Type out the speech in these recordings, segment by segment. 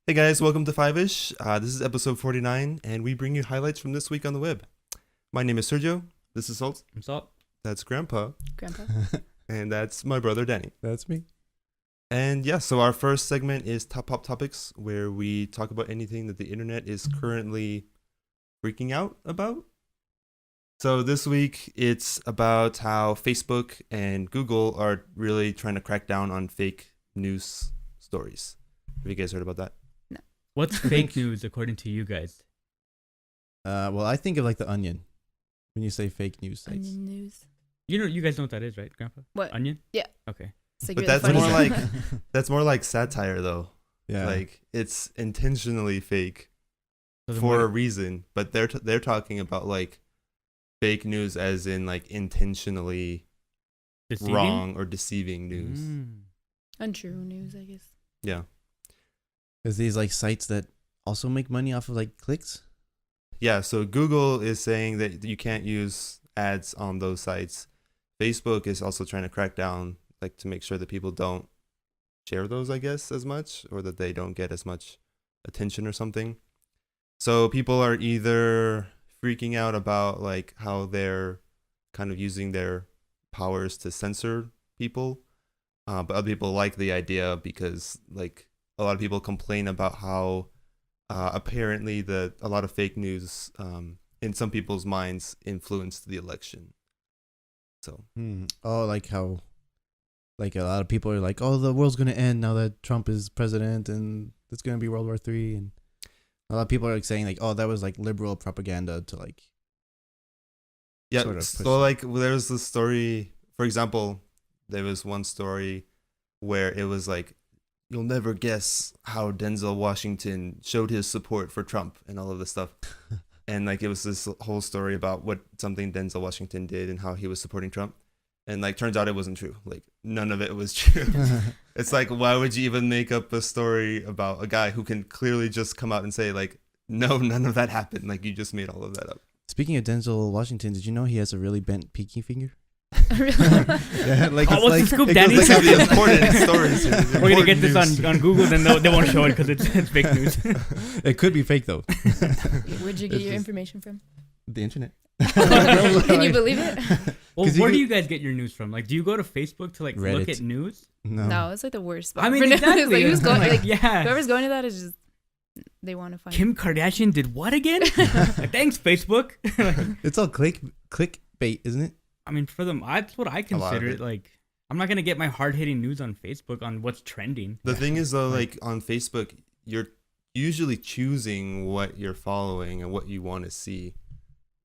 Hey guys, welcome to Five-ish. This is episode 49, and we bring you highlights from this week on the web. My name is Sergio. This is Salt. I'm Salt. That's Grandpa. Grandpa. And that's my brother Danny. That's me. And yeah, so our first segment is Top Pop Topics, where we talk about anything that the internet is currently freaking out about. So this week, it's about how Facebook and Google are really trying to crack down on fake news stories. Have you guys heard about that? What's fake news according to you guys? Well, I think of like the Onion when you say fake news sites. Onion news. You guys know what that is, right, Grandpa? What? Onion? Yeah. Okay. It's like But really that's funny. more like that's more like satire though. Yeah. Like it's intentionally fake So then for a what- reason, but they're talking about like fake news as in like intentionally deceiving? wrong or deceiving news. Untrue news, I guess. Yeah. Is these like sites that also make money off of like clicks? Yeah, so Google is saying that you can't use ads on those sites. Facebook is also trying to crack down like to make sure that people don't share those, I guess, as much, or that they don't get as much attention or something. So people are either freaking out about like how they're kind of using their powers to censor people, but other people like the idea because like a lot of people complain about how apparently a lot of fake news in some people's minds influenced the election. So Oh, like how like a lot of people are like, oh, the world's going to end now that Trump is president and it's going to be World War III. And a lot of people are like saying like, oh, that was like liberal propaganda to like. yeah, sort of push so it. like there was this story, for example, there was one story where it was like, you'll never guess how Denzel Washington showed his support for Trump and all of this stuff. And like it was this whole story about something Denzel Washington did and how he was supporting Trump. And like turns out it wasn't true. Like none of it was true. It's like, why would you even make up a story about a guy who can clearly just come out and say like, no, none of that happened. Like you just made all of that up. Speaking of Denzel Washington, did you know he has a really bent pinky finger? Really? Yeah, like Oh, what's the scoop, Danny? This is the important stories. We're going to get this on Google, then they won't show it because it's fake news. It could be fake though. Where'd you get It's your just- information from? The internet. Can you believe it? Well, 'Cause you where do could- you guys get your news from? Like, do you go to Facebook to like look Reddit. at news? No, it's like the worst spot. I mean, for news. exactly. Like, who's going, like, yeah. whoever's going to that is just, they want to find Kim Kardashian did what again? Like, thanks, Facebook. It's all clickbait, isn't it? I mean, for them, that's what I lot of consider it. it. Like, I'm not going to get my hard-hitting news on Facebook on what's trending. The thing is though, like on Facebook, you're usually choosing what you're following and what you want to see.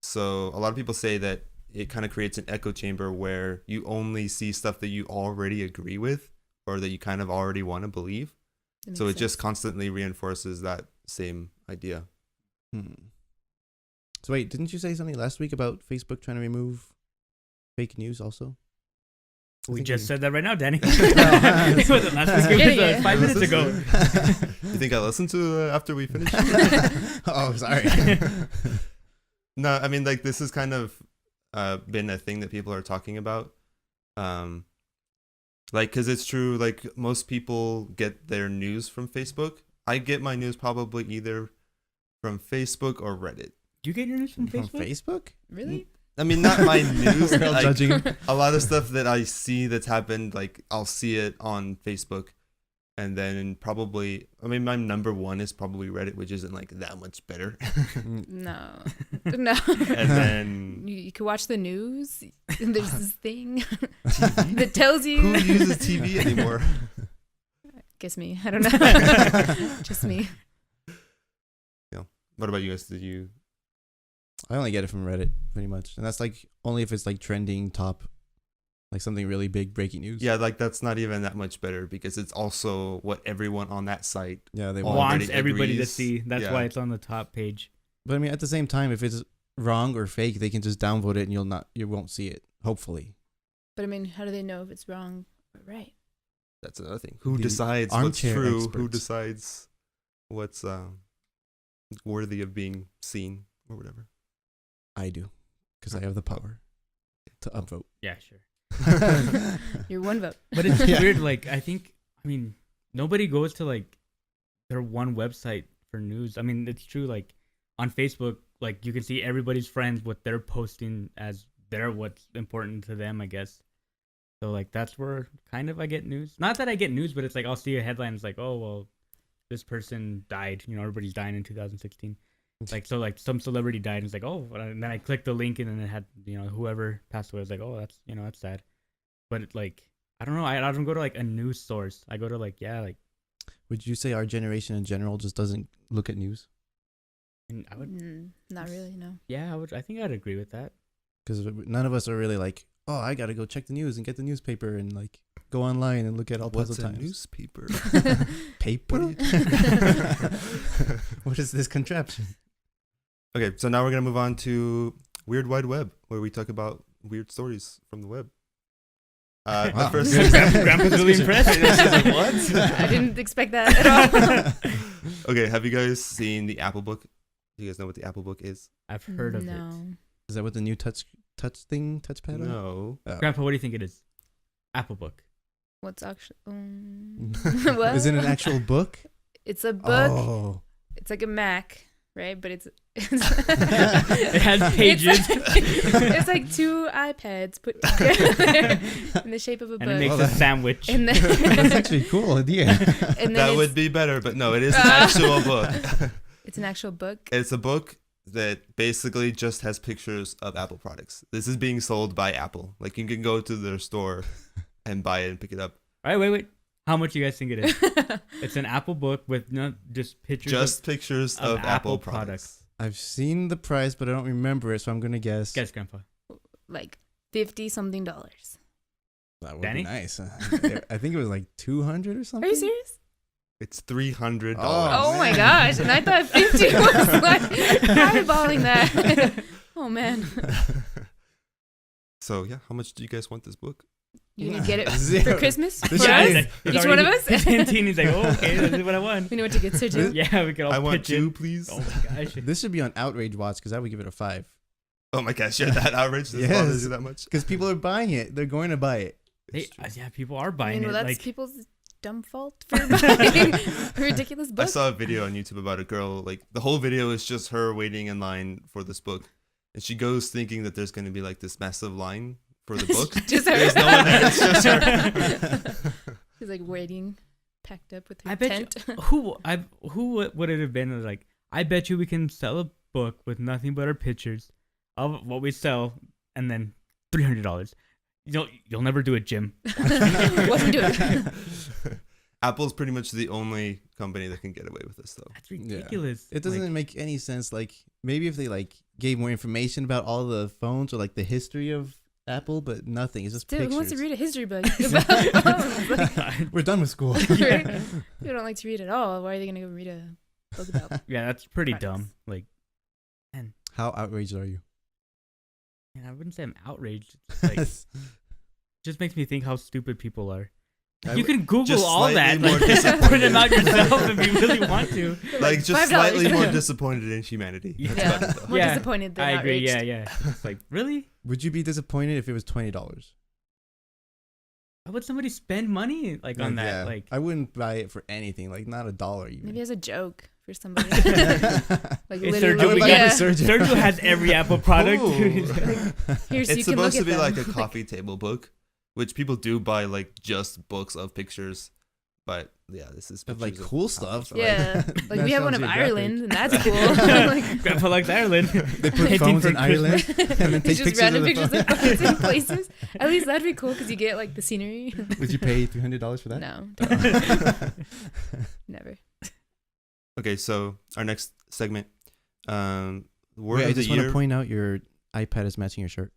So a lot of people say that it kind of creates an echo chamber where you only see stuff that you already agree with or that you kind of already want to believe. That So it makes just sense. constantly reinforces that same idea. So wait, didn't you say something last week about Facebook trying to remove fake news also? I We think just said that right now, Danny. No. It wasn't last week. It was Yeah. 5 minutes ago. You think I listened to after we finished? Oh, sorry. No, I mean like this has kind of been a thing that people are talking about. Like, because it's true, like most people get their news from Facebook. I get my news probably either from Facebook or Reddit. Do you get your news from From Facebook? Facebook? Really? I mean, not my news. We're all Like, judging him. a lot of stuff that I see that's happened, like I'll see it on Facebook. And then probably, I mean, my number one is probably Reddit, which isn't like that much better. No. No. And then You could watch the news. And there's this thing TV? that tells you. Who uses TV anymore? Guess me. I don't know. Just me. What about you guys? Did you? I only get it from Reddit, pretty much. And that's like only if it's like trending top, like something really big, breaking news. Yeah, like that's not even that much better because it's also what everyone on that site. Yeah, they Well, want. Wants already everybody to agrees. see. That's Yeah. why it's on the top page. But I mean, at the same time, if it's wrong or fake, they can just downvote it and you won't see it. Hopefully. But I mean, how do they know if it's wrong or right? That's another thing. Who The decides what's armchair true? Who experts. decides what's worthy of being seen or whatever? I do, because I have the power to upvote. Yeah, sure. You're one vote. But it's Yeah. weird. Like, I mean, nobody goes to like their one website for news. I mean, it's true. Like on Facebook, like you can see everybody's friends what they're posting as what's important to them, I guess. So like that's where kind of I get news. Not that I get news, but it's like I'll see a headline. It's like, oh well, this person died. You know, everybody's dying in 2016. Like so, like some celebrity died, and it's like, oh, and then I clicked the link, and then it had whoever passed away. I was like, oh, that's sad. But like I don't know. I don't go to like a news source. I go to like Would you say our generation in general just doesn't look at news? And I would Not really, no. Yeah, I think I'd agree with that. Because none of us are really like, oh, I gotta go check the news and get the newspaper and like go online and look at all Puzzle Times. Newspaper? Paper? What is this contraption? Okay, so now we're gonna move on to Weird Wide Web, where we talk about weird stories from the web. Wow. The first Grandpa's really impressed. What? I didn't expect that at all. Okay, have you guys seen the Apple Book? Do you guys know what the Apple Book is? I've heard of No. it. Is that what the new touchpad? No. Oh. Grandpa, what do you think it is? Apple Book. What's actually... What? Is it an actual book? It's a book. Oh. It's like a Mac, right? But it's It has pages. It's like two iPads put together in the shape of a book. And it makes Oh, a that- sandwich. And then, That's actually a cool idea. and then That it's, would be better, but no, it is an actual book. it's an actual book. It's a book that basically just has pictures of Apple products. This is being sold by Apple. Like you can go to their store and buy it and pick it up. All right, wait. How much you guys think it is? It's an Apple Book with just pictures. Just pictures of Apple products. I've seen the price, but I don't remember it, so I'm gonna guess. Guess, Grandpa. Like $50-something. That would Danny? be nice. I think it was like 200 or something. Are you serious? It's $300. Oh my gosh. And I thought 50 was like eyeballing that. Oh man. So yeah, how much do you guys want this book? You gonna get it Zero. for Christmas? For This us? is- Each one of us? He's hinting. He's like, oh, okay, this is what I want. We know what to get Sergio. Yeah, we can all I want pitch two, in. please. Oh my gosh. This should be on Outrage Watch because I would give it a 5. Oh my gosh, you're that outraged? This Yes. bothers you that much? Because people are buying it. They're going to buy it. They, It's true. yeah, people are I buying mean, well, it. that's Like, people's dumb fault for buying a ridiculous I book. saw a video on YouTube about a girl, like the whole video is just her waiting in line for this book. And she goes thinking that there's going to be like this massive line for the book. Just her. There's no one there, it's just her. She's like waiting, packed up with her I bet tent. who would it have been? Like, I bet you we can sell a book with nothing but our pictures of what we sell, and then $300. You'll never do it, Jim. Wasn't doing it. Apple's pretty much the only company that can get away with this, though. That's ridiculous. It doesn't Like, make any sense. Like, maybe if they like gave more information about all the phones or like the history of Apple, but nothing. It's just Dude, pictures. who wants to read a history book about phones? Like, We're done with school. right? People don't like to read at all. Why are they gonna go read a book about? yeah, that's pretty Products. dumb. Like, How outraged are you? man, I wouldn't say I'm outraged. It's like, just makes me think how stupid people are. You can Google just all that. slightly more Like, disappointed. print them out yourself if you really want to. Like, just $5. slightly more disappointed in humanity. Yeah. That's about it, though. More Yeah, disappointed than I agree. outraged. Yeah. It's like, really? Would you be disappointed if it was $20? Why would somebody spend money like on that? Yeah. Like, I wouldn't buy it for anything. Like, not $1 even. Maybe as a joke for somebody. Like Hey, literally, Sergio, we got yeah. Sergio has every Apple product. Ooh. Here, so you It's can look supposed to at be them. like a coffee table book, which people do buy like just books of pictures. But yeah, this is Of, like, pictures cool Apple stuff. products. Yeah, like That we have one of sounds geographic. Ireland, and that's cool. Like, Grandpa likes Ireland. They put Painting phones for in Ireland and then it's take just pictures random of the pictures phone. of phones in places. At least that'd be cool because you get like the scenery. Would you pay $300 for that? No, never. Okay, so our next segment, word Wait, I of the just want year. to point out your iPad is matching your shirt.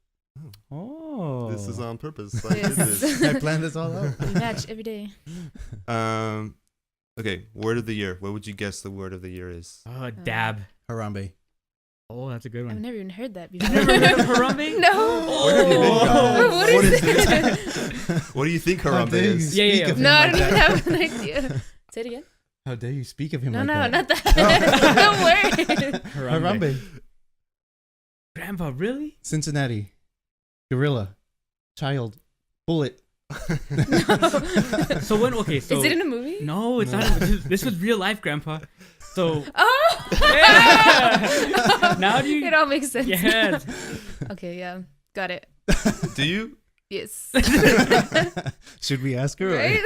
Oh, This is on purpose. I did Yes. this. I planned this all out. We match every day. Okay, word of the year. What would you guess the word of the year is? Oh, dab. Harambe. Oh, that's a good I've one. never even heard that before. You've never heard of Harambe? No. Where have you been, Oh. guys? What is this? What do you think How Harambe dare you is? Yeah, yeah, speak yeah. of him No, I like don't even that? have an idea. Say it again. How dare you speak of him No, like no, that? not that. Don't worry. Harambe. Grandpa, really? Cincinnati. Gorilla. Child. Bullet. So when so Is it in a movie? no, it's not. This was real life, Grandpa. So Oh. yeah. Now do you? It all makes sense. Yes. Okay. Yeah. Got it. Do you? Yes. Should we ask her? Right.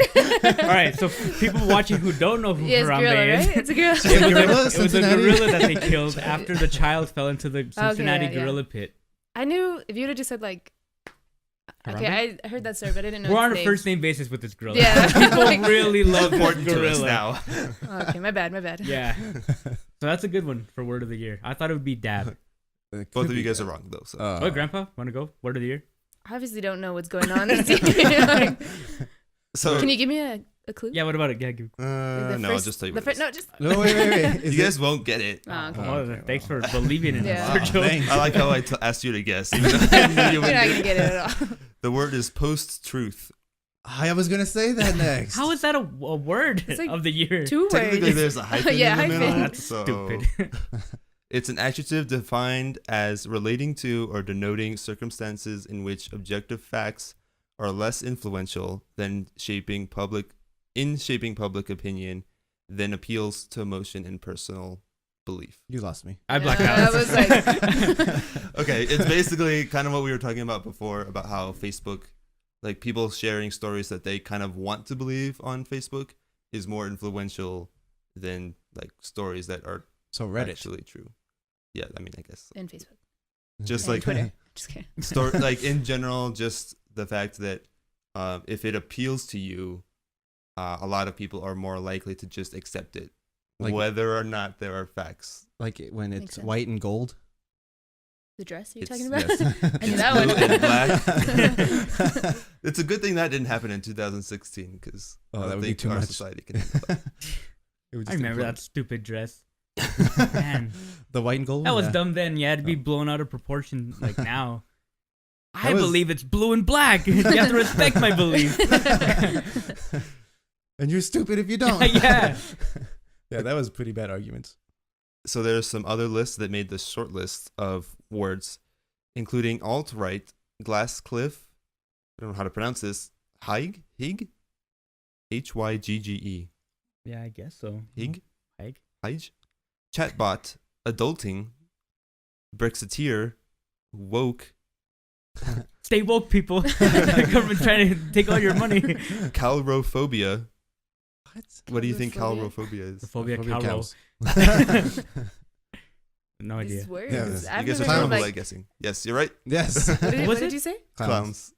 All right. So people watching who don't know who Yes, Harambe gorilla, is, right? It's a gorilla. it was a Cincinnati? gorilla that they killed after the child fell into the Cincinnati yeah. gorilla pit. I knew if you would have just said like. Okay, I heard that story, but I didn't know. We're its on a name. first name basis with this gorilla. Yeah. People really love this Important to us gorilla. now. Oh, okay, my bad. Yeah. So that's a good one for word of the year. I thought it would be dab. Both of you guys are wrong though. So. Oh, Grandpa, want to go? Word of the year? I obviously don't know what's going on this year. Like, So can you give me a clue? Yeah, what about it? Yeah, give. The no, I'll first- just tell you. The What it is. No, just. No, wait. You guys won't get it. Oh, okay. Oh, thanks for believing in Yeah. us, Sergio. thanks. I like how I asked you to guess. Even though I knew you You're wouldn't not get gonna it. get it at all. The word is post-truth. I was gonna say that next. How is that a word It's like of the year? 2 Technically, words. there's a hyphen Yeah, in the hyphen. middle. Oh, that's so stupid. It's an adjective defined as relating to or denoting circumstances in which objective facts are less influential than shaping public opinion than appeals to emotion and personal belief. You lost me. I blacked Yeah, out. I was like, Okay, it's basically kind of what we were talking about before about how Facebook, like people sharing stories that they kind of want to believe on Facebook, is more influential than like stories that are So Reddit. actually true. Yeah, I mean, I guess in Facebook. just And like Twitter. Just kidding. story, like in general, just the fact that if it appeals to you, a lot of people are more likely to just accept it, Like- whether or not there are facts. Like when Makes it's sense. white and gold. The dress you're It's- talking about? Yes. I knew It's that blue one. and black. It's a good thing that didn't happen in 2016 because Oh, I that don't would be think too our much. society can handle that. It would I just remember implode. that stupid dress. Man, The white and gold. that was Yeah. dumb then. Yeah, it'd be Oh. blown out of proportion like now. I That was- believe it's blue and black. You have to respect my belief. And you're stupid if you don't. Yeah. Yeah, that was pretty bad arguments. So there's some other lists that made this short list of words, including alt-right, Glasscliff, I don't know how to pronounce this, Hygge? Hygge? Yeah, I guess so. Hygge? Hygge. Hygge? Chatbot, adulting, Brexiteer, woke, Stay woke, people. The government trying to take all your money. calrophobia. What? What do you think Calrophobia? calrophobia is? The phobia Phobia cow cows. No idea. These words. Yeah, You I've guys are never heard terrible of, at guessing. Yes, you're right. Yes. What did you say? Clowns.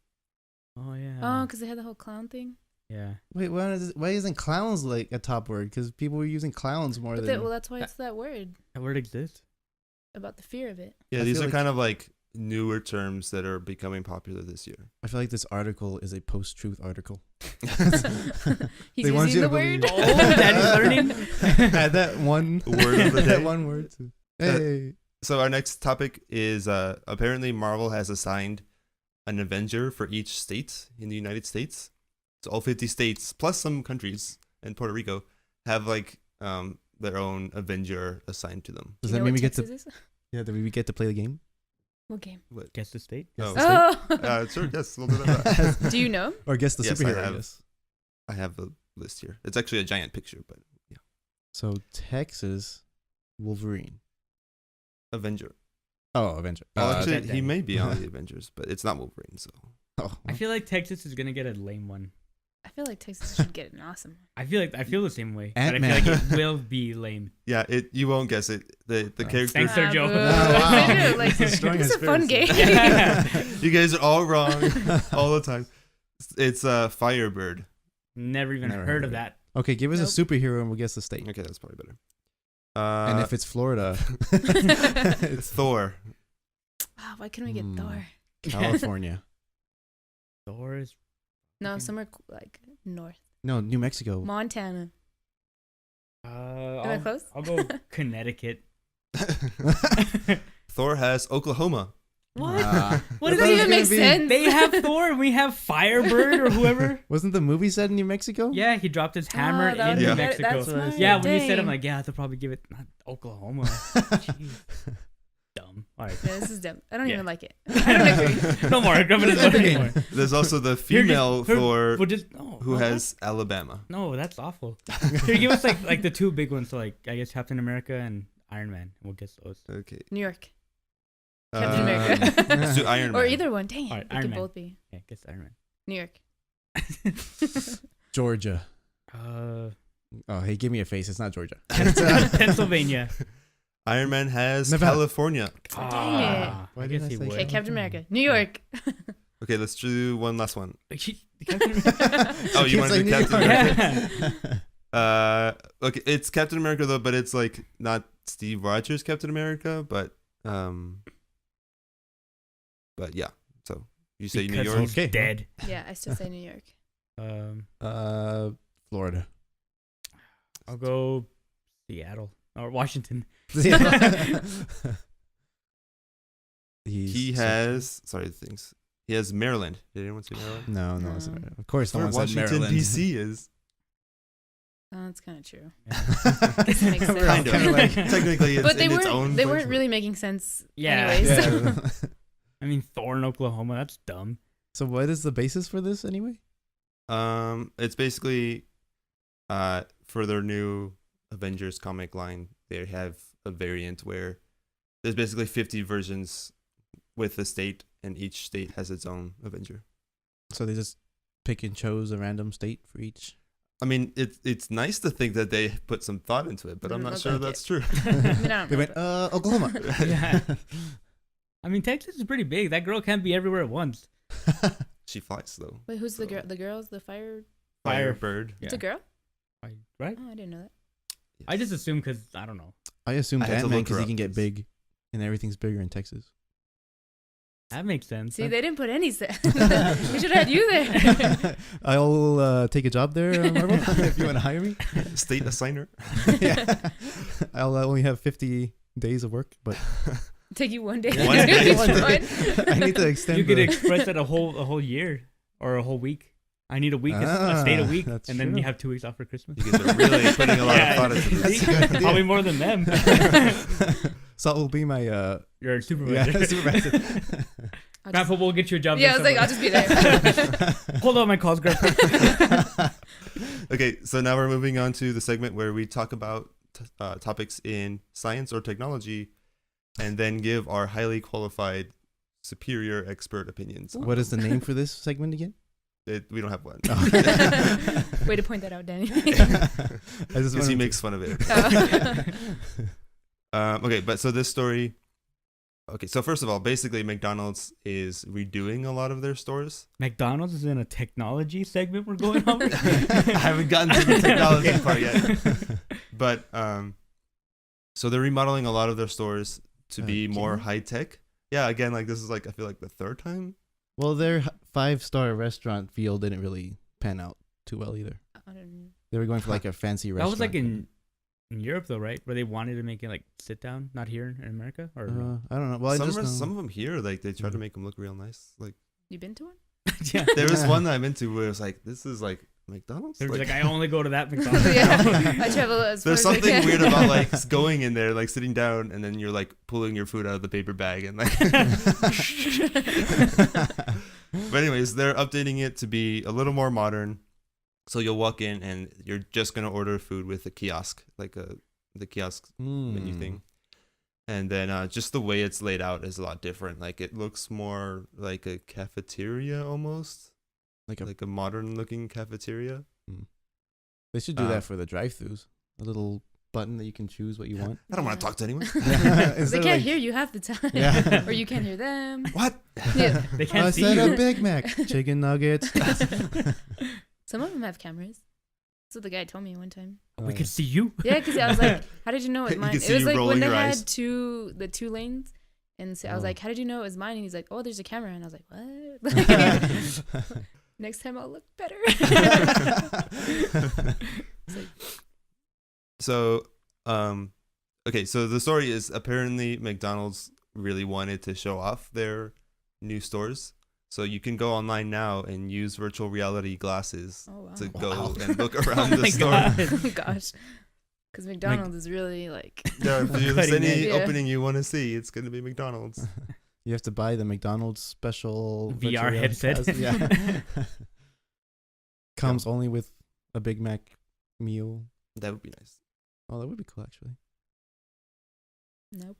Oh yeah. Oh, because they had the whole clown thing. Yeah. Wait, why isn't clowns like a top word? Because people were using clowns more But than. well, that's why it's that word That word exists. about the fear of it. Yeah, I these feel are like- kind of like newer terms that are becoming popular this year. I feel like this article is a post-truth article. He's They want using you the to word. believe- Oh, Daddy's learning. Add that one Word of the that day. one word. Hey. So our next topic is apparently Marvel has assigned an Avenger for each state in the United States. So all 50 states plus some countries and Puerto Rico have like their own Avenger assigned to them. Does You that know mean what we get to? Texas is? Yeah, do we get to play the game? What game? Guess the state. Oh. Oh, Sure, yes, we'll do that. do you know? Or guess the Yes, I superhero? I have. guess. I have the list here. It's actually a giant picture, but yeah. So Texas, Wolverine. Avenger. Oh, Avenger. Well, actually, that- he may be on the Avengers, but it's not Wolverine. So oh, I feel like Texas is gonna get a lame one. I feel like Texas should get an awesome. I feel the same way. But Ant-Man. I feel like it will be lame. yeah, you won't guess it. The character. Thanks, Sergio. boo. wow. Like, This is strong this is a fun game. conspiracy. You guys are all wrong all the time. It's Firebird. Never even Never heard of that. Okay, give us Nope. a superhero and we'll guess the state. Okay, that's probably better. And if it's Florida, it's Thor. Oh, why couldn't we get Hmm. Thor? California. Thor is. No, Okay. somewhere like north. No, New Mexico. Montana. Am I close? I'll go Connecticut. Thor has Oklahoma. What? What I does thought that it was even make gonna be- sense? They have Thor and we have Firebird or whoever. Wasn't the movie set in New Mexico? Yeah, he dropped his hammer that in was Yeah. New better- Mexico. that's smart. Yeah, when you said, I'm Dang. like, yeah, they'll probably give it not Oklahoma. Jeez. Dumb. All right. Yeah, this is dumb. I don't Yeah. even like it. I don't agree. No more. Government is It's voting okay. more. There's also the Here, female we'll just, no, who no, has Alabama. what? No, that's awful. Here, give us like the two big ones. So like I guess Captain America and Iron Man. We'll guess those. Okay. New York. Captain America. Let's do Iron Man. Or either one. Dang, Alright, it Iron could Man. both be. Yeah, guess Iron Man. New York. Georgia. Uh, Oh, hey, give me a face. It's not Georgia. Pennsylvania. Iron Man has Nevada. California. Dang Ah, Why I did guess I he say would. Okay, Captain America. New York. Okay, let's do one last one. Captain America. Oh, you want to do Captain America? Yeah. Okay, it's Captain America though, but it's like not Steve Rogers Captain America, but yeah. So you say New Because York. he's Okay. dead. Yeah, I still say New York. Florida. I'll go Seattle or Washington. He has He has Maryland. Did anyone say Maryland? No, No. it's not. Of course, no Where one said Washington Maryland. DC is. Oh, that's kind of true. Guess makes sense. Kind of. Kinda like- Technically, it's But they in its own. weren't. They place, weren't but- really making sense. Yeah. Anyways. Yeah. I mean, Thorne, Oklahoma. That's dumb. So what is the basis for this anyway? It's basically, for their new Avengers comic line, they have a variant where there's basically 50 versions with a state, and each state has its own Avenger. So they just pick and chose a random state for each. I mean, it's nice to think that they put some thought into it, but I'm not Look sure like that's it. true. I mean, I don't They know. went, Oklahoma. Yeah. I mean, Texas is pretty big. That girl can't be everywhere at once. She flies though. Wait, who's the girl? The girls? The fire? Firebird. It's a girl? Right? Oh, I didn't know that. I just assume because I don't know. I assumed I had to Ant-Man look her because he up. can get big, and everything's bigger in Texas. That makes sense. See, they didn't put any set. We should have had you there. I'll take a job there, Marvel, if you want to hire me. State assigner. Yeah. I'll only have 50 days of work, but Take you one day. One day. Each One day. one. I need to extend. You could the- express it a whole year or a whole week. I need a week, a state a week, that's and then true. you have 2 weeks off for Christmas. You guys are really putting a lot Yeah. of thought into That's this. a good idea. Probably more than them. Salt will be my You're a supervisor. yeah, supervisor. I'll Grandpa, just- we'll get you a job. Yeah, I was there like, I'll just be there. somewhere. Hold on, my calls, Grandpa. Okay, so now we're moving on to the segment where we talk about topics in science or technology, and then give our highly qualified, superior expert opinions. What is the name for this segment again? We don't have one. Way to point that out, Danny. I just Because he wanted makes fun of it. Okay, but so this story. Okay, so first of all, basically McDonald's is redoing a lot of their stores. McDonald's is in a technology segment we're going over. I haven't gotten to the technology part yet. But so they're remodeling a lot of their stores to be more Again? high tech. Yeah, again, like this is like I feel like the third time. Well, their 5-star restaurant feel didn't really pan out too well either. I don't know. They were going for like a fancy That restaurant. was like in Europe though, right? Where they wanted to make it like sit down, not here in America, or no? I don't know. Well, I just know. some of them here, like they try to Mhm. make them look real nice. Like You been to one? Yeah. there was one that I've been to where it's like this is like McDonald's. They're Like, like, I only go to that McDonald's. Yeah. I travel as far there's as I something can. weird about like going in there, like sitting down, and then you're like pulling your food out of the paper bag and like. But anyways, they're updating it to be a little more modern. So you'll walk in and you're just gonna order food with a kiosk, like the kiosk menu thing. And then just the way it's laid out is a lot different. Like it looks more like a cafeteria almost, Like a, like a modern looking cafeteria. they should do that for the drive-throughs. A little button that you can choose what you want. I don't want to talk to anyone. They Instead of, can't like, hear you half the time. Yeah. Or you can't hear them. What? Yeah. They can't I see said you. a Big Mac, chicken nuggets. Some of them have cameras. That's what the guy told me one time. We can see you. Yeah, because I was like, how did you know it was You mine? can It see was you like rolling when they your had eyes. the two lanes. And so I was Oh. like, how did you know it was mine? And he's like, oh, there's a camera. And I was like, what? Next time I'll look better. So, okay, so the story is apparently McDonald's really wanted to show off their new stores. So you can go online now and use virtual reality glasses Oh, wow. to go Wow. and look Oh around my the store. God. Oh, gosh. Because McDonald's is really like. Yeah, if there's Cutting any edge. Yeah. opening you want to see, it's gonna be McDonald's. You have to buy the McDonald's special VR virtual headset. pass. Yeah. Comes only with a Big Mac meal. That would be nice. Oh, that would be cool, actually. Nope.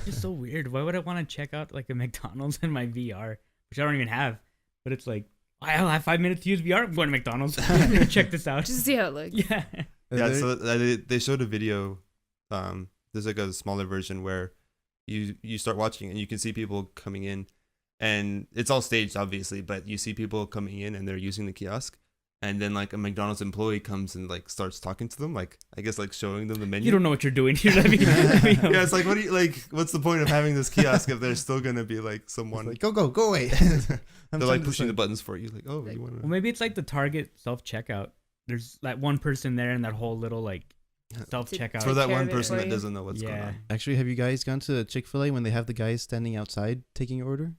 It's so weird. Why would I want to check out like a McDonald's in my VR, which I don't even have? But it's like, I'll have 5 minutes to use VR. I'm going to McDonald's. Check this out. Just to see how it looks. Yeah. Yeah, so they showed a video. There's like a smaller version where you start watching and you can see people coming in, and it's all staged obviously, but you see people coming in and they're using the kiosk, and then like a McDonald's employee comes and like starts talking to them, like I guess like showing them the menu. You don't know what you're doing here. Let me know. Yeah, it's like what's the point of having this kiosk if there's still gonna be like someone Like, go away. they're like pushing the buttons for you, like, oh, you want Well, maybe it's like the Target self checkout. There's like one person there in that whole little like self checkout. for that care one of it person for that you. doesn't know what's going Yeah. on. Actually, have you guys gone to Chick-fil-A when they have the guys standing outside taking your order?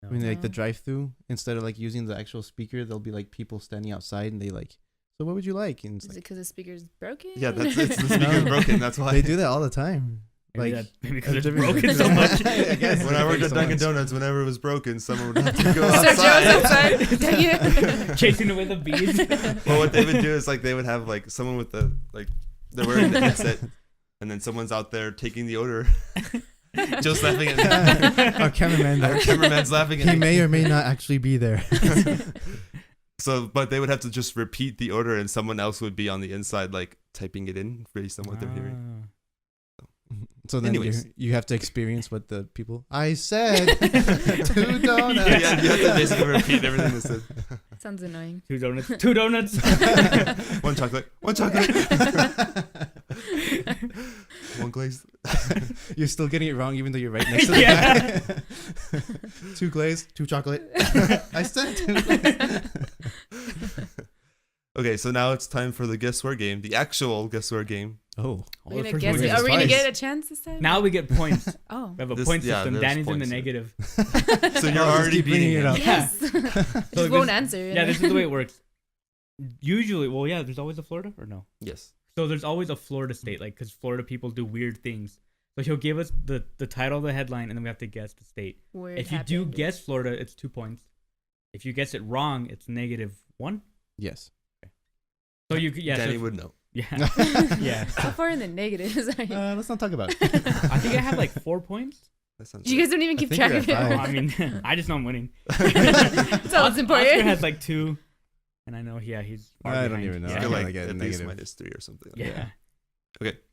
No. I mean, like the No. drive-through, instead of like using the actual speaker, there'll be like people standing outside and they like, so what would you like? And it's Is it like, because the speaker's broken? Yeah, it's the speaker's broken. That's why they do that all the time. Maybe Like, maybe because it's different- broken so much. I guess. When I worked at So Dunkin' much. Donuts, whenever it was broken, someone would have to go Sir Joe's outside. outside. Dang it. Chasing it with a bees. Well, what they would do is like they would have like someone with the like they're wearing the headset, and then someone's out there taking the order. Just laughing at me. Our cameraman Our there. cameraman's laughing at He me. may or may not actually be there. So, but they would have to just repeat the order, and someone else would be on the inside, like typing it in based on what they're hearing. So then Anyways. you have to experience what the people. I said 2 donuts. Yeah, you have to basically repeat everything they said. Sounds annoying. 2 donuts. 2 donuts. One chocolate. One chocolate. One glazed. You're still getting it wrong, even though you're right next to the Yeah. guy. 2 glazed, 2 chocolate. I said 2 glazed. Okay, so now it's time for the guesswork game, the actual guesswork game. Oh, We're gonna first guess one it. is Are we gonna twice. get a chance this time? Now we get points. Oh. We have a This- point yeah, system. there's Danny's in the points here. negative. So you're I'll just already keep bringing beating it it up. Yes. So Just won't answer. Yeah, this is the way it works. Usually, well, yeah, there's always a Florida or no? Yes. So there's always a Florida state, like, because Florida people do weird things. So he'll give us the title of the headline, and then we have to guess the state. Where If it you do happened. guess Florida, it's 2 points. If you guess it wrong, it's -1. yes. So you could, yeah, Danny so, would know. yeah, yeah. How far in the negatives are you? Let's not talk about it. I think I have like 4 points. That sounds You guys don't even I keep think track you're of at it. Oh, I mean, I just know I'm winning. That's all that's Oscar important. has like 2, and I know, yeah, he's far I don't behind. even know. Yeah, I Feel feel like like a at least negative. -3 or something. Like yeah. that.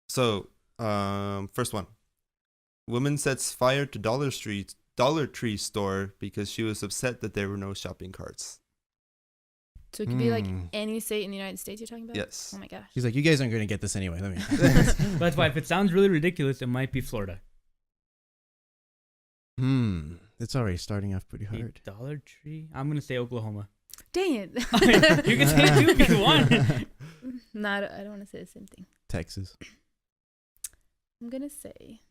So, first one. Woman sets fire to Dollar Tree store because she was upset that there were no shopping carts. So it could be like Hmm. any state in the United States you're talking about? Yes. Oh my gosh. He's like, you guys aren't going to get this anyway. Let me. That's why if it sounds really ridiculous, it might be Florida. It's already starting off pretty A hard. Dollar Tree? I'm gonna say Oklahoma. Dang it. You can say it too if you want. No, I don't want to say the same thing. Texas. I'm going to say.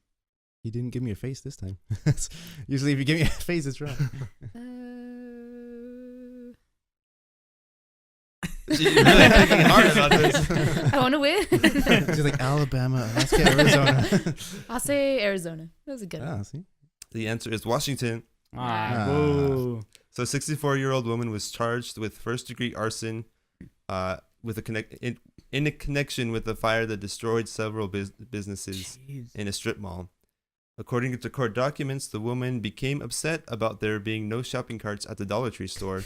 He didn't give me a face this time. Usually, if you give me a face, it's wrong. She's really thinking hard about this. I want to win. She's like Alabama, Alaska, Arizona. I'll say Arizona. That was a good one. Ah, see? The answer is Washington. Ah, Ah. boo. So, a 64-year-old woman was charged with first-degree arson, with in a connection with a fire that destroyed several businesses Jeez. in a strip mall. According to court documents, the woman became upset about there being no shopping carts at the Dollar Tree store.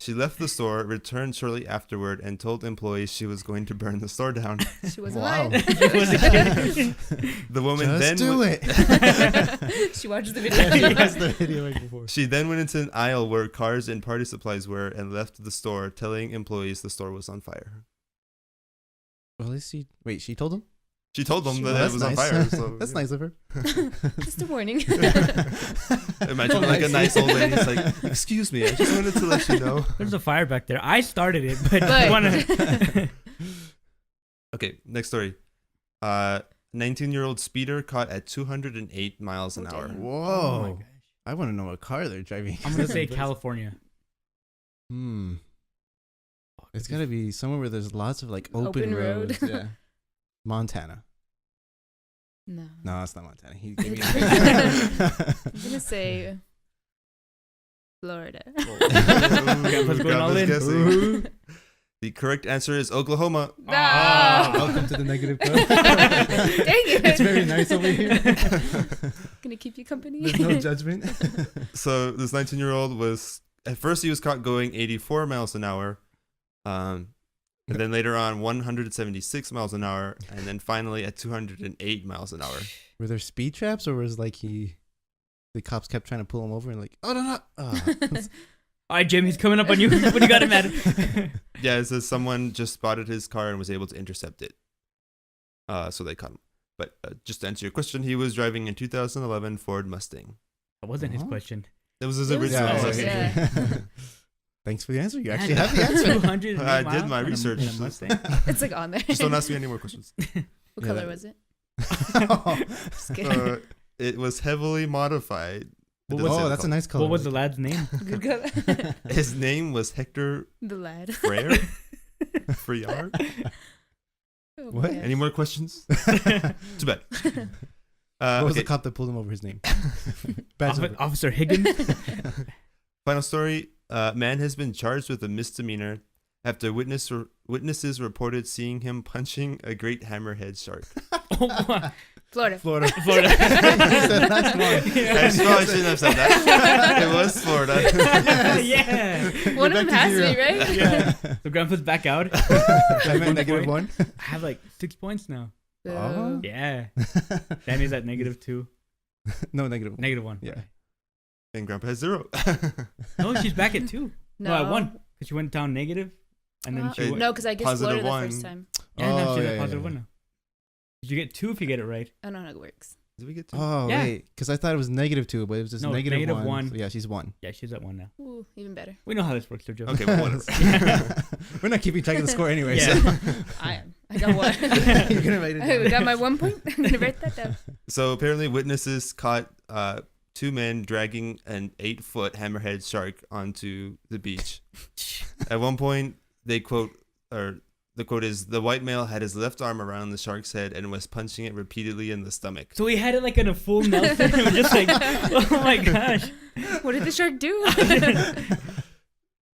She left the store, returned shortly afterward, and told employees she was going to burn the store down. She wasn't Wow. lying. She wasn't kidding. The woman Just then do it. She watches the He video. has the video right before. She then went into an aisle where cars and party supplies were and left the store, telling employees the store was on fire. Well, is she? Wait, she told him? She told them that That's it was on nice. fire. So, That's yeah. nice of her. Just a warning. Imagine like a nice old lady. It's like, excuse me, I just wanted to let you know. There's a fire back there. I started it, but, But- you wanna... Okay, next story. 19-year-old speeder caught at 208 miles an Oh, hour. damn. Whoa. Oh my gosh. I want to know what car they're driving. I'm gonna say California. Hmm. It's gotta be somewhere where there's lots of like open, Open road. roads. Yeah. Montana. No. No, it's not Montana. He gave me. I'm gonna say Florida. Grandpa's going all in. Guessing. The correct answer is Oklahoma. No. Welcome to the negative club. Dang it. It's very nice over here. Gonna keep you company. There's no judgment. So this 19-year-old was at first he was caught going 84 miles an hour, and then later on 176 miles an hour, and then finally at 208 miles an hour. Were there speed traps, or was like the cops kept trying to pull him over and like, oh no. All right, Jim, he's coming up on you. What do you got him at? Yeah, it says someone just spotted his car and was able to intercept it. So they caught him. But just to answer your question, he was driving a 2011 Ford Mustang. That wasn't his Oh. question. It was his It was original. close, answer. yeah. Thanks for the answer. You actually have the answer. 200 I did miles my in a- research. in a Mustang? It's like on there. Just don't ask me any more questions. What Yeah, color that- was it? Oh, Just kidding. It was heavily modified. It What doesn't was say the that's a color. nice color. What was the lad's name? Good color. His name was Hector The lad. Frere. Friar. Oh, What? man. Any more questions? Too bad. What was Okay. the cop that pulled him over? His name? Badge number. Officer Higgins. Final story. Man has been charged with a misdemeanor after witnesses reported seeing him punching a great hammerhead shark. Oh, wow. Florida. Florida. Florida. That's one. I probably shouldn't have said that. It was Florida. Yeah. One You're of them back has to to be, zero. right? Yeah. So Grandpa's back out. I meant negative one. I have like 6 points now. Oh. Yeah. Danny's at -2. No, negative one. -1. Yeah. And Grandpa has 0. No, she's back at 2. No, I won. Because she went down negative. And then she went. No, because I guessed Positive Florida one. the first time. Yeah, no, she's yeah, at +1 yeah. now. You get 2 if you get it right. I don't know how it works. Did we get 2? Oh, Yeah. wait. Because I thought it was -2, but it was just No, negative negative one. one. So yeah, she's 1. Yeah, she's at 1 now. Ooh, even better. We know how this works, Joe. Okay, well, whatever. We're not keeping track of the score anyway. Yeah. So. I am. I got one. You're gonna write it I down. got my 1 point. I'm gonna write that down. So apparently witnesses caught 2 men dragging an 8-foot hammerhead shark onto the beach. At one point, the quote is, the white male had his left arm around the shark's head and was punching it repeatedly in the stomach. So he had it like in a full Nelson. It was just like, oh my gosh. What did the shark do?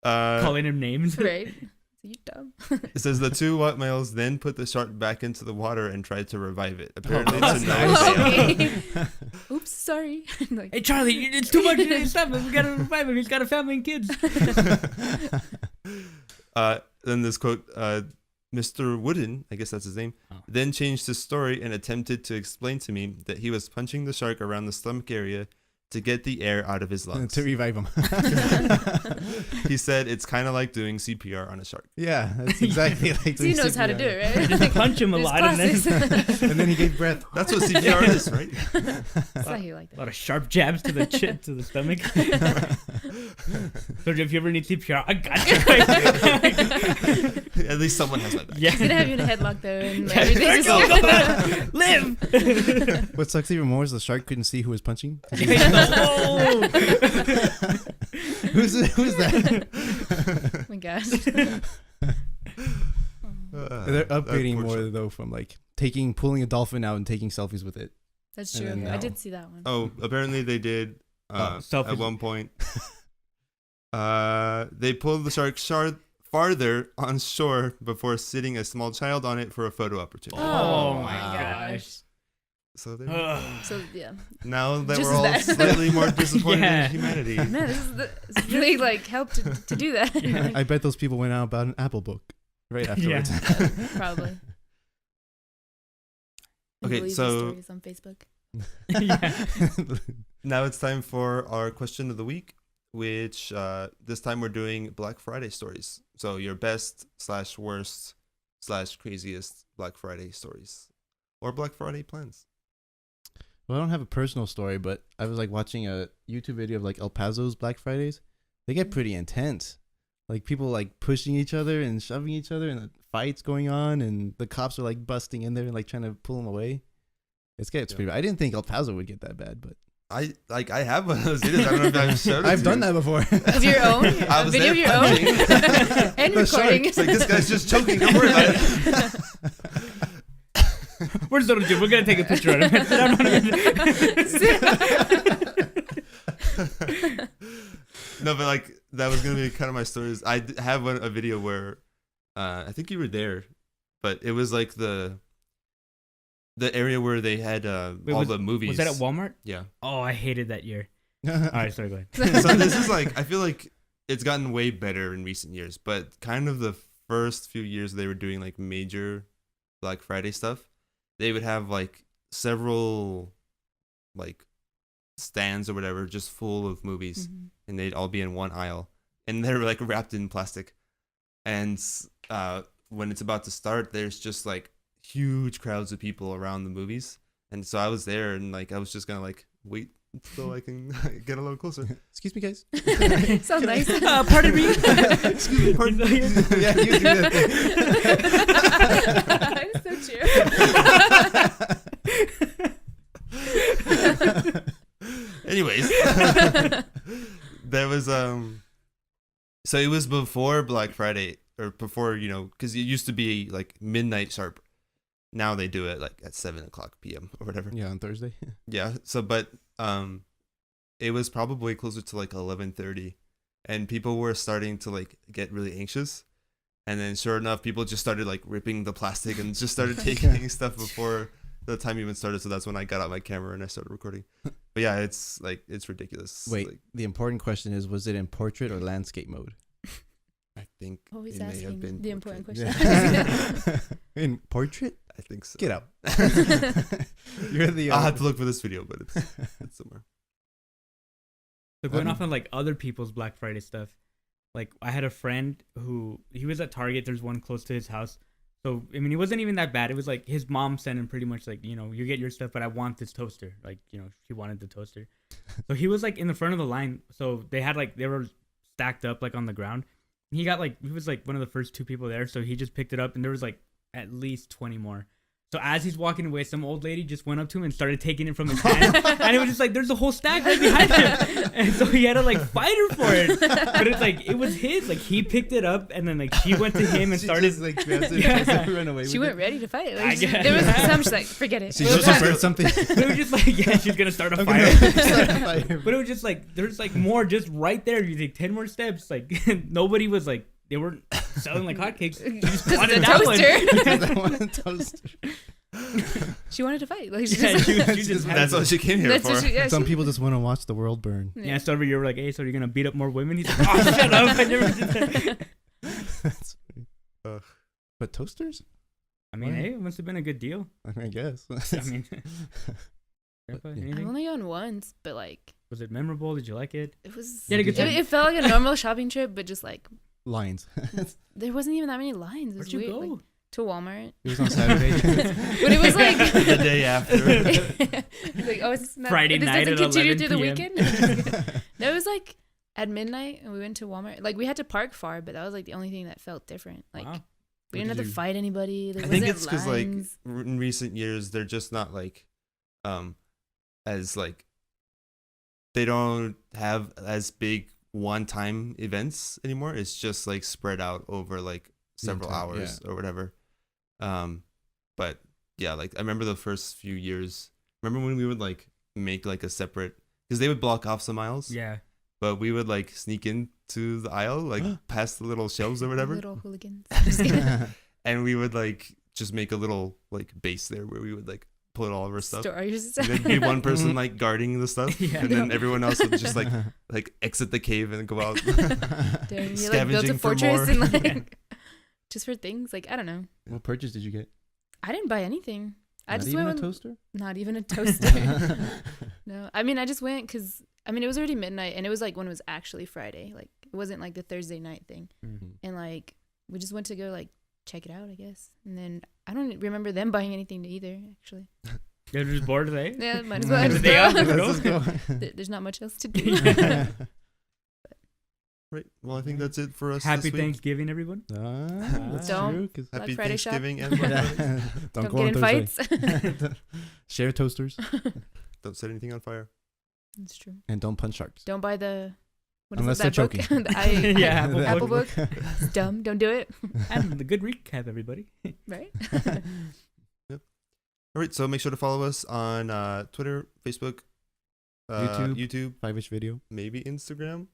Calling him names. Right. So you dumb. It says the 2 white males then put the shark back into the water and tried to revive it. Apparently that's to no nice. avail. Okay. Oops, sorry. Like, Hey, Charlie, it's too much. Stop it. We gotta revive him. He's got a family and kids. Then this quote, Mr. Wooden, I guess that's his name, Oh. then changed his story and attempted to explain to me that he was punching the shark around the stomach area to get the air out of his lungs. To revive him. He said it's kind of like doing CPR on a shark. Yeah, that's exactly like. so he knows how to do it, right? Just punch him a There's lot and then classes. And then he gave breath. That's what CPR is, right? That's why he liked a it. lot of sharp jabs to the to the stomach. So if you ever need CPR, I got you. At least someone has my back. Yeah. He's gonna have you in a headlock though, and Yeah, everything's go, just go, Live. What sucks even more is the shark couldn't see who was punching. Oh. Who's that? Oh my gosh. They're upgrading more unfortunate. though from like pulling a dolphin out and taking selfies with it. That's And true. then I now- did see that one. Oh, apparently they did selfies. at one point. They pulled the shark farther on shore before sitting a small child on it for a photo opportunity. Oh my my gosh. gosh. So there, So yeah, now that Just we're all that. slightly more disappointed Yeah. in humanity. man, it's really like helped to do that. Like, I bet those people went out about an Apple book right afterwards. probably. Okay, Believe the so- stories on Facebook. Yeah. Now it's time for our question of the week, which this time we're doing Black Friday stories. So your best / worst / craziest Black Friday stories or Black Friday plans. Well, I don't have a personal story, but I was like watching a YouTube video of like El Paso's Black Fridays. They get pretty intense. Like people like pushing each other and shoving each other, and fights going on, and the cops are like busting in there and like trying to pull them away. It's Yeah. pretty bad. I didn't think El Paso would get that bad, but I have one of those videos. I don't know if I've showed it. I've to done you. that before. Of your own? I A was video of there your own? punching. And The shark. recording. It's like, this guy's just choking. Don't worry about it. Where's little Jim? We're gonna take a picture of him. Sit down on it. No, but like that was gonna be kind of my stories. I have a video where I think you were there, but it was like the area where they had all the movies. Was that at Walmart? Yeah. Oh, I hated that year. All right, sorry, go ahead. So this is like, I feel like it's gotten way better in recent years, but kind of the first few years they were doing like major Black Friday stuff, they would have like several like stands or whatever just full of movies, and they'd all be in one aisle, and they're like wrapped in plastic. And when it's about to start, there's just like huge crowds of people around the movies. And so I was there, and like I was just gonna like wait until I can get a little closer. Excuse me, guys. Sounds nice. Pardon me. Excuse me, pardon. Yeah, you do that It's so true. Anyways, there was so it was before Black Friday, or before, you know, because it used to be like midnight sharp. Now they do it like at 7:00 p.m. or whatever. Yeah, on Thursday. Yeah. So, but it was probably closer to like 11:30, and people were starting to like get really anxious. And then, sure enough, people just started like ripping the plastic and just started taking stuff before the time even started. So that's when I got out my camera and I started recording. But yeah, it's like, it's ridiculous. Wait, Like, the important question is, was it in portrait or landscape mode? I think Always it may have asking been the important portrait. question. In portrait? I think so. Get out. You're the. I'll have to look for this video, but it's somewhere. So going off on like other people's Black Friday stuff, like I had a friend who he was at Target. There's one close to his house. So I mean, it wasn't even that bad. It was like his mom sent him pretty much like, you know, you get your stuff, but I want this toaster. Like, you know, she wanted the toaster. So he was like in the front of the line. So they had like, they were stacked up like on the ground. He got like, he was like one of the first two people there. So he just picked it up, and there was like at least 20 more. So as he's walking away, some old lady just went up to him and started taking it from his hand. And it was just like, there's a whole stack right behind him. And so he had to like fight her for it. But it's like, it was his. Like he picked it up, and then like she went to him and She started. just, like, grabs it and tries to run away She with went it. ready to fight. I Like, guess. there was some, she's like, forget it. She We'll just try. preferred something. It was just like, yeah, she's gonna start a I'm fire. gonna- But it was just like, there's like more just right there. You take 10 more steps. Like nobody was like, they weren't selling like hotcakes. You just Just wanted a that one. toaster. I want a toaster. She wanted to fight. Like, she Yeah, just, she just had That's to. what she came here that's for. what she, yeah, Some she- people just want to watch the world burn. Yeah, so every year we're like, hey, so you're gonna beat up more women? He's like, oh, shut up! I never did that. That's funny. Ugh. But toasters? I mean, hey, it must have been a good deal. I guess. I mean, Grandpa, Yeah. I've anything? only gone once, but like, Was it memorable? Did you like it? it was. You had a good It, time? it felt like a normal shopping trip, but just like Lines. there wasn't even that many lines. It was Where'd you weird. go? Like, to Walmart. It was on Saturday. But it was like The day after. like, oh, it's not, Friday this night doesn't at continue 11 through the p.m. weekend. No, it was like at midnight, and we went to Walmart. Like we had to park far, but that was like the only thing that felt different. Like Wow. we didn't have to fight anybody. There I think wasn't it's because like lines. in recent years they're just not like as like they don't have as big one-time events anymore. It's just like spread out over like several entire- hours or whatever. But yeah, like I remember the first few years. Remember when we would like make like a separate, because they would block off some aisles, Yeah. but we would like sneak into the aisle, like past the little shelves or whatever, Little hooligans. Just kidding. and we would like just make a little like base there where we would like put all of our stuff. Stories. And there'd be one person Mhm. like guarding the stuff, Yeah. and then everyone else would just like exit the cave and go out. Damn, you like built a Scavenging for fortress more. and like Yeah. just for things. Like I don't know. What purchase did you get? I didn't buy anything. I Not just even went a with, toaster? not even a toaster. No, I mean I just went because I mean it was already midnight, and it was like when it was actually Friday. Like it wasn't like the Thursday night thing. Mhm. And like we just went to go like check it out, I guess. And then I don't remember them buying anything either. Actually, You're just bored today? yeah, might as well. It's just the day go. off, Let's just go. There's not much else to do. Right. Well, I think that's it for us. Happy this week. Thanksgiving, everyone. That's Don't- true. 'Cause- Happy Black Friday shop. Thanksgiving and Black Friday. Don't go get on in Thursday. fights. Share toasters. Don't set anything on fire. It's true. And don't punch sharks. Don't buy the. What Unless is it, they're that book? choking. Yeah, Apple, Apple book. It's dumb. Don't do it. And the good recap, everybody. Right. All right, so make sure to follow us on Twitter, Facebook, YouTube, 5-ish video. maybe Instagram.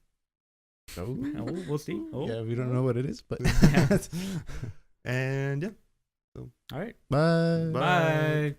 Oh. Oh, we'll see. Oh, Yeah, we don't know what it is, but. And yeah. all right. Bye. Bye. Bye.